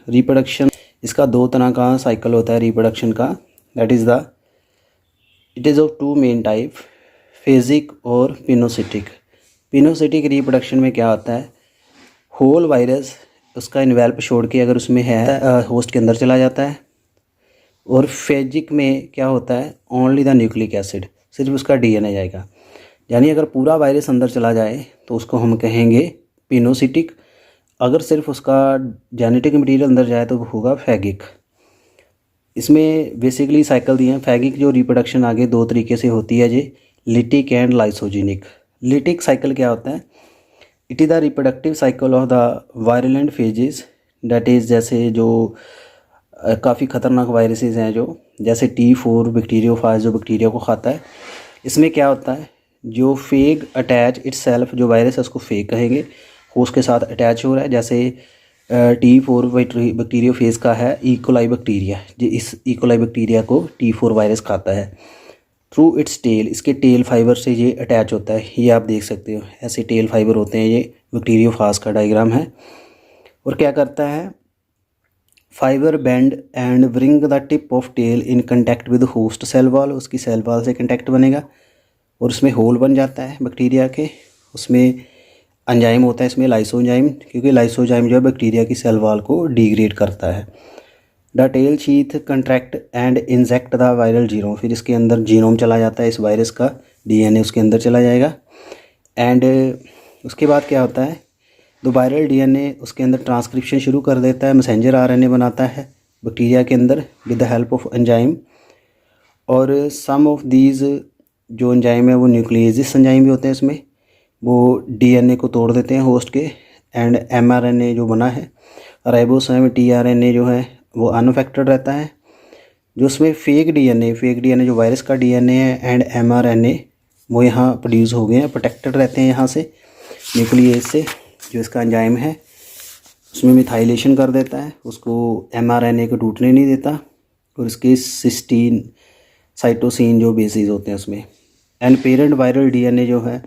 Reproduction, इसका दो तरह का साइकिल होता है रिप्रोडक्शन का। That is the it is of two main type, phagic और पिनोसिटिक। पिनोसिटिक रिप्रोडक्शन में क्या होता है, होल वायरस उसका इन्वेल्प छोड़ के अगर उसमें है होस्ट के अंदर चला जाता है। और फेजिक में क्या होता है, ओनली द न्यूक्लिक एसिड, सिर्फ उसका डीएनए जाएगा। यानी अगर पूरा वायरस अंदर चला जाए तो उसको हम कहेंगे पिनोसिटिक, अगर सिर्फ उसका जेनेटिक मटेरियल अंदर जाए तो वो होगा फैगिक। इसमें बेसिकली साइकिल दिए हैं। फैगिक जो रिप्रोडक्शन आगे दो तरीके से होती है जी, lytic and lysogenic. Lytic cycle क्या होता है, it is the reproductive cycle of the virulent phages, that is जैसे जो काफ़ी ख़तरनाक वायरसेस हैं जो, जैसे T4 बैक्टीरियोफाज जो बैक्टीरिया को खाता है। इसमें क्या होता है, जो फेग अटैच इटसेल्फ, जो वायरस है उसको फेग कहेंगे, होस्ट के साथ अटैच हो रहा है। जैसे T4 बैक्टीरियोफेज का है इकोलाई बैक्टीरिया, जो इस इकोलाई बैक्टीरिया को T4 वायरस खाता है। थ्रू इट्स टेल, इसके टेल फाइबर से ये अटैच होता है। ये आप देख सकते हो ऐसे टेल फाइबर होते हैं, ये बैक्टीरियोफाज का डायग्राम है। और क्या करता है, fibre bend and bring the tip of tail in contact with host cell wall, उसकी सेल वॉल से कंटेक्ट बनेगा और उसमें होल बन जाता है बैक्टीरिया के। उसमें एंजाइम होता है इसमें लाइसोजाइम, क्योंकि लाइसोजाइम जो है बैक्टीरिया की सेल वॉल को डिग्रेड करता है। The tail sheath contract and inject the viral genome, फिर इसके अंदर जीनोम चला जाता है इस वायरस का, डीएनए उसके अंदर चला जाएगा। एंड उसके बाद क्या होता है, तो वायरल डीएनए उसके अंदर ट्रांसक्रिप्शन शुरू कर देता है, मैसेंजर आरएनए बनाता है बैक्टीरिया के अंदर with the help of enzyme. और सम ऑफ दीज जो एंजाइम है वो न्यूक्लियस एंजाइम भी होते हैं इसमें, वो डीएनए को तोड़ देते हैं होस्ट के। एंड एमआरएनए जो बना है, राइबोसोम टीआरएनए जो है वो अनअफेक्टेड रहता है। जो उसमें फेक डीएनए जो वायरस का डीएनए है एंड एमआरएनए वो यहाँ प्रोड्यूस हो गए हैं, प्रोटेक्टेड रहते हैं यहाँ से न्यूक्लियस से। जो इसका एंजाइम है उसमें मिथाइलेशन कर देता है, उसको एमआरएनए को टूटने नहीं देता। और इसके सिस्टीन साइटोसिन जो बेसिस होते हैं उसमें। एंड पेरेंट वायरल डीएनए जो है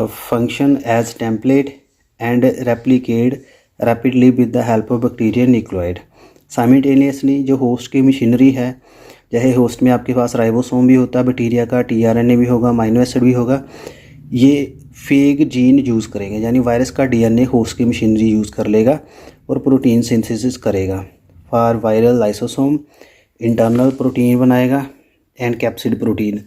function as template and replicate rapidly with the help of bacterial nucleoid. Simultaneously जो होस्ट की मशीनरी है, चाहे होस्ट में आपके पास राइबोसोम भी होता है बैक्टीरिया का, टीआरएनए भी होगा, अमीनो एसिड भी होगा, ये फेग जीन यूज़ करेंगे। यानी वायरस का डीएनए होस्ट की मशीनरी यूज़ कर लेगा और प्रोटीन सिंथेसिस करेगा। For viral lysosome internal protein बनाएगा एंड कैप्सिड प्रोटीन।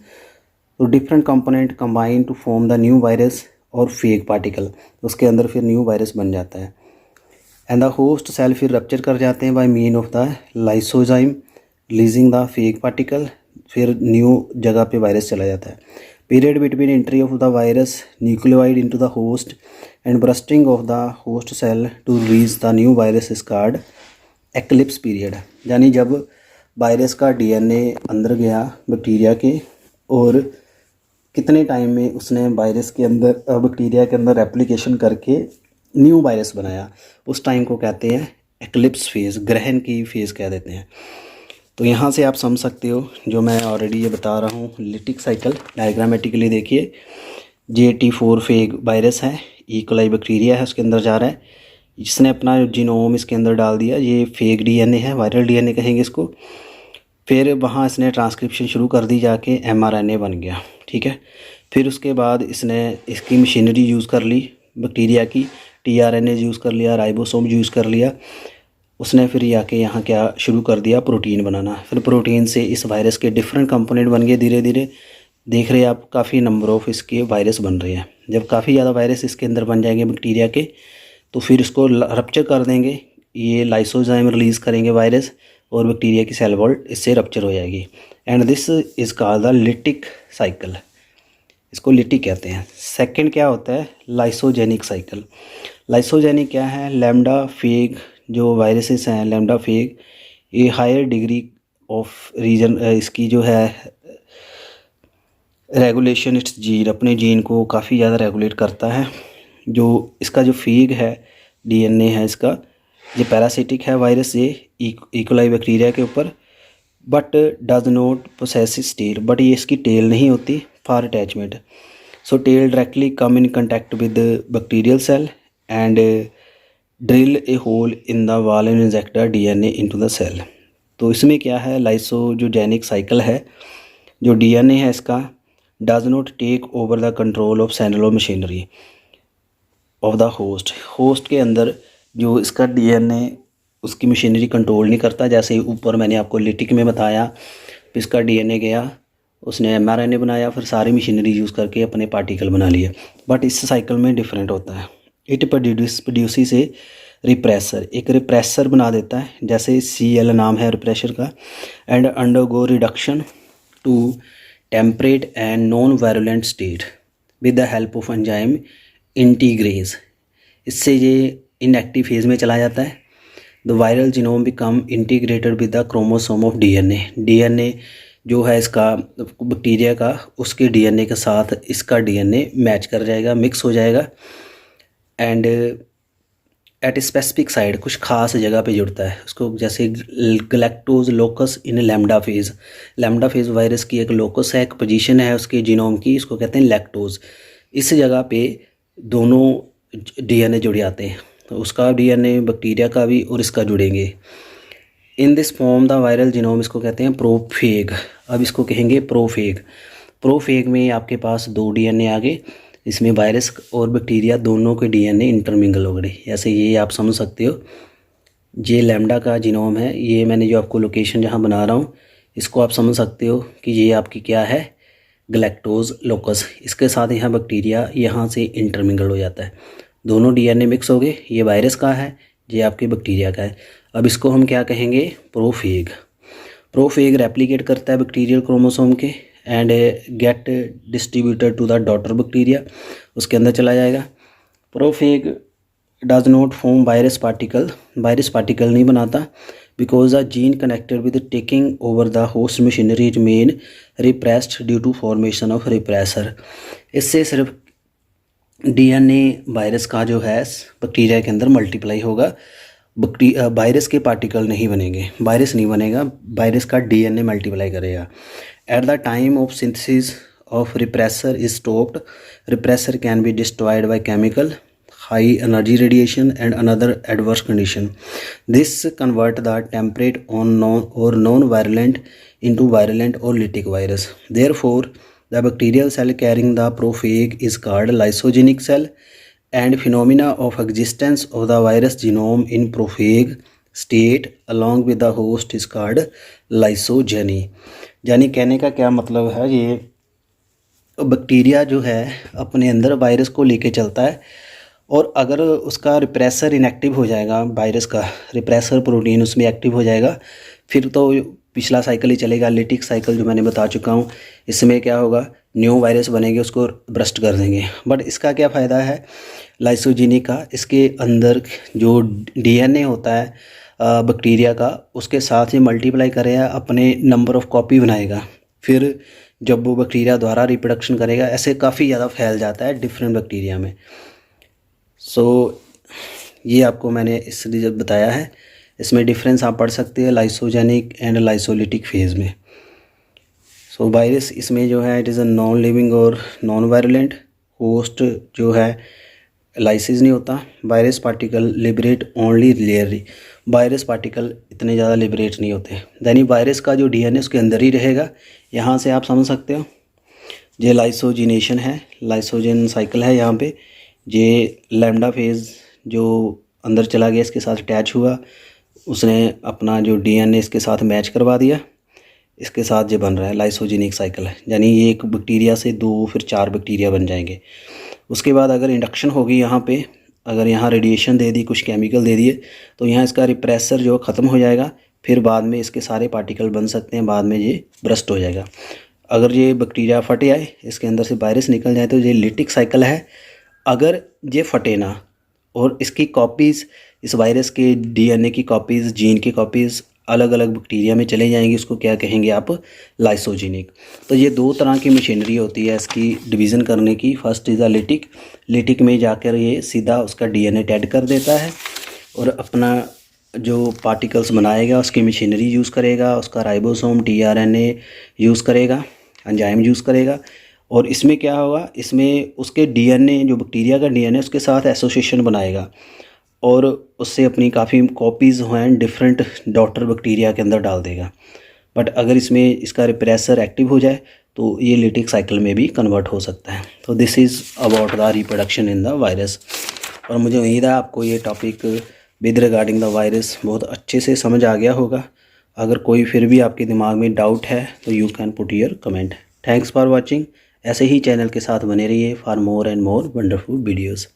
तो different component combine to form the new virus और फेग पार्टिकल, उसके अंदर फिर न्यू वायरस बन जाता है। एंड द होस्ट सेल फिर रप्चर कर जाते हैं by mean of the lysozyme releasing the phage particle, फिर न्यू जगह पे वायरस चला जाता है। Period between entry of the virus nucleoid into the host and bursting of the host cell to release the new virus is called eclipse period। यानी जब virus का DNA अंदर गया बैक्टीरिया के और कितने टाइम में उसने वायरस के अंदर बैक्टीरिया के अंदर रेप्लिकेशन करके न्यू वायरस बनाया, उस टाइम को कहते हैं एक्लिप्स फेज़, ग्रहण की फेज़ कह देते हैं। तो यहाँ से आप समझ सकते हो जो मैं ऑलरेडी ये बता रहा हूँ लिटिक साइकिल डायग्रामेटिकली देखिए। T4 फेग वायरस है, इकोलाई बैक्टीरिया है, उसके अंदर जा रहा है, जिसने अपना जीनोम इसके अंदर डाल दिया। ये फेक डीएनए है, वायरल डीएनए कहेंगे इसको। फिर वहाँ इसने ट्रांसक्रिप्शन शुरू कर दी, जाके एमआरएनए बन गया, ठीक है। फिर उसके बाद इसने इसकी मशीनरी यूज़ कर ली बैक्टीरिया की, टीआरएनए यूज़ कर लिया, राइबोसोम यूज़ कर लिया उसने। फिर आके यहाँ क्या शुरू कर दिया, प्रोटीन बनाना। फिर प्रोटीन से इस वायरस के डिफरेंट कंपोनेंट बन गए। धीरे धीरे देख रहे हैं आप काफ़ी नंबर ऑफ इसके वायरस बन रहे हैं। जब काफ़ी ज़्यादा वायरस इसके अंदर बन जाएंगे बैक्टीरिया के, तो फिर इसको रप्चर कर देंगे, ये लाइसोजाइम रिलीज़ करेंगे वायरस और बैक्टीरिया की सेल वॉल इससे रप्चर हो जाएगी। And this is called the lytic cycle, इसको लिटिक कहते हैं। सेकंड क्या होता है, लाइसोजेनिक साइकिल। लाइसोजेनिक क्या है, लैम्डा फेग जो वायरसेस हैं, लैम्डा फेग, ये हायर डिग्री ऑफ रीजन इसकी जो है रेगुलेशन इट्स जीन, अपने जीन को काफ़ी ज़्यादा रेगुलेट करता है। जो इसका जो फेग है डीएनए है इसका, ये पैरासिटिक है वायरस, ये इकोलाई बैक्टीरिया के ऊपर, but does not possess tail, but ये इसकी टेल नहीं होती for attachment. So tail directly come in contact with bacterial cell and drill a hole in the wall and inject the DNA into the cell. तो इसमें क्या है, lysogenic cycle है। जो डीएनए है इसका does not take over the control of cellular machinery of the host के अंदर जो इसका डीएनए उसकी मशीनरी कंट्रोल नहीं करता। जैसे ऊपर मैंने आपको लिटिक में बताया, इसका डीएनए गया, उसने एमआरएनए बनाया, फिर सारी मशीनरी यूज़ करके अपने पार्टिकल बना लिए। बट इस साइकिल में डिफरेंट होता है। इट प्रोड्यूस ए रिप्रेसर, एक रिप्रेसर बना देता है, जैसे CL नाम है रिप्रेसर का। And undergo reduction to temperate and non violent state with the help of enzyme integrase. इससे ये इनएक्टिव फेज में चला जाता है। The viral genome become integrated with the chromosome of DNA जो है इसका बैक्टीरिया का, उसके डीएनए के साथ इसका डीएनए मैच कर जाएगा, मिक्स हो जाएगा। एंड एट स्पेसिफिक साइड कुछ खास जगह पे जुड़ता है उसको, जैसे गैलेक्टोज लोकस इन लैम्डा फेज वायरस की एक लोकस है, एक पोजीशन है उसके जीनोम की, इसको कहते हैं लैक्टोज। इस जगह पे दोनों डीएनए जुड़ जाते हैं, तो उसका डीएनए बैक्टीरिया का भी और इसका जुड़ेंगे। In this form the viral genome, इसको कहते हैं प्रोफेग। अब इसको कहेंगे प्रोफेग में आपके पास 2 डीएनए आ गए, इसमें वायरस और बैक्टीरिया दोनों के डीएनए इंटरमिंगल हो गए। ऐसे ये आप समझ सकते हो, ये लैम्डा का जीनोम है, ये मैंने जो आपको लोकेशन जहाँ बना रहा हूँ इसको आप समझ सकते हो कि ये आपकी क्या है, गैलेक्टोज लोकस। इसके साथ यहाँ बैक्टीरिया यहाँ से इंटरमिंगल हो जाता है, दोनों डीएनए मिक्स हो गए। ये वायरस का है, ये आपके बैक्टीरिया का है। अब इसको हम क्या कहेंगे, प्रोफेग रेप्लिकेट करता है बैक्टीरियल क्रोमोसोम के and get distributed to the daughter bacteria, उसके अंदर चला जाएगा। Prophage does not form virus particle नहीं बनाता, because the gene connected with taking over the host machinery remain repressed due to formation of repressor. इससे सिर्फ DNA virus का जो है बैक्टीरिया के अंदर मल्टीप्लाई होगा, वायरस के पार्टिकल नहीं बनेंगे, वायरस नहीं बनेगा, वायरस का डीएनए मल्टीप्लाई करेगा। At the time of synthesis of repressor is stopped, repressor can be destroyed by chemical, high energy radiation and another adverse condition. This convert the temperate or non violent into virulent or lytic virus. Therefore, the bacterial cell carrying the prophage is called lysogenic cell, and phenomena of existence of the virus genome in prophage state along with the host is called lysogeny. यानी कहने का क्या मतलब है, ये bacteria जो है अपने अंदर वायरस को लेके चलता है, और अगर उसका रिप्रेसर इनएक्टिव हो जाएगा, वायरस का रिप्रेसर प्रोटीन उसमें एक्टिव हो जाएगा, फिर तो पिछला साइकिल ही चलेगा, लिटिक साइकिल जो मैंने बता चुका हूँ। इसमें क्या होगा, न्यू वायरस बनेंगे, उसको ब्रस्ट कर देंगे। बट इसका क्या फ़ायदा है लाइसोजेनिक का, इसके अंदर जो डीएनए होता है बैक्टीरिया का, उसके साथ ही मल्टीप्लाई करेगा, अपने नंबर ऑफ कॉपी बनाएगा। फिर जब वो बैक्टीरिया द्वारा रिप्रोडक्शन करेगा, ऐसे काफ़ी ज़्यादा फैल जाता है डिफरेंट बैक्टीरिया में। सो ये आपको मैंने इसलिए बताया है, इसमें डिफरेंस आप पढ़ सकते हैं लाइसोजेनिक एंड लाइसोलिटिक फेज़ में। सो वायरस इसमें जो है it is a non living और नॉन वायलेंट, होस्ट जो है लाइसिस नहीं होता। Virus particle liberate only rarely, virus particle इतने ज़्यादा लिबरेट नहीं होते। यानी वायरस का जो डीएनए उसके अंदर ही रहेगा। यहाँ से आप समझ सकते हो ये लाइसोजिनेशन है, लाइसोजेन साइकिल है। यहाँ पे ये लैम्डा फेज़ जो अंदर चला गया, इसके साथ अटैच हुआ, उसने अपना जो डीएनए इसके साथ मैच करवा दिया, इसके साथ ये बन रहा है लाइसोजेनिक साइकिल है। यानी ये एक बैक्टीरिया से 2 फिर 4 बैक्टीरिया बन जाएंगे। उसके बाद अगर इंडक्शन होगी यहाँ पे, अगर यहाँ रेडिएशन दे दी, कुछ केमिकल दे दिए, तो यहाँ इसका रिप्रेसर जो ख़त्म हो जाएगा। फिर बाद में इसके सारे पार्टिकल बन सकते हैं, बाद में ये ब्रस्ट हो जाएगा। अगर ये बैक्टीरिया फट जाए, इसके अंदर से वायरस निकल जाए, तो ये लिटिक साइकिल है। अगर ये फटे ना और इसकी कॉपीज़, इस वायरस के डीएनए की कॉपीज़, जीन की कॉपीज़ अलग अलग बैक्टीरिया में चले जाएंगी, उसको क्या कहेंगे आप, लाइसोजेनिक। तो ये 2 तरह की मशीनरी होती है इसकी डिवीज़न करने की। First is a lytic, lytic में जाकर ये सीधा उसका डीएनए टैड कर देता है और अपना जो पार्टिकल्स बनाएगा उसकी मशीनरी यूज़ करेगा, उसका राइबोसोम टीआरएनए यूज़ करेगा, एंजाइम यूज़ करेगा। और इसमें क्या होगा, इसमें उसके डीएनए, जो बैक्टीरिया का डीएनए, उसके साथ एसोसिएशन बनाएगा और उससे अपनी काफ़ी कॉपीज़ हैं डिफरेंट डॉटर बैक्टीरिया के अंदर डाल देगा। बट अगर इसमें इसका रिप्रेसर एक्टिव हो जाए तो ये लिटिक साइकिल में भी कन्वर्ट हो सकता है। तो this is about the reproduction in the virus. और मुझे उम्मीद है आपको ये topic with regarding the virus बहुत अच्छे से समझ आ गया होगा। अगर कोई फिर भी आपके दिमाग में डाउट है तो you can put your comment. Thanks for watching. ऐसे ही चैनल के साथ बने रहिए for more and more wonderful videos.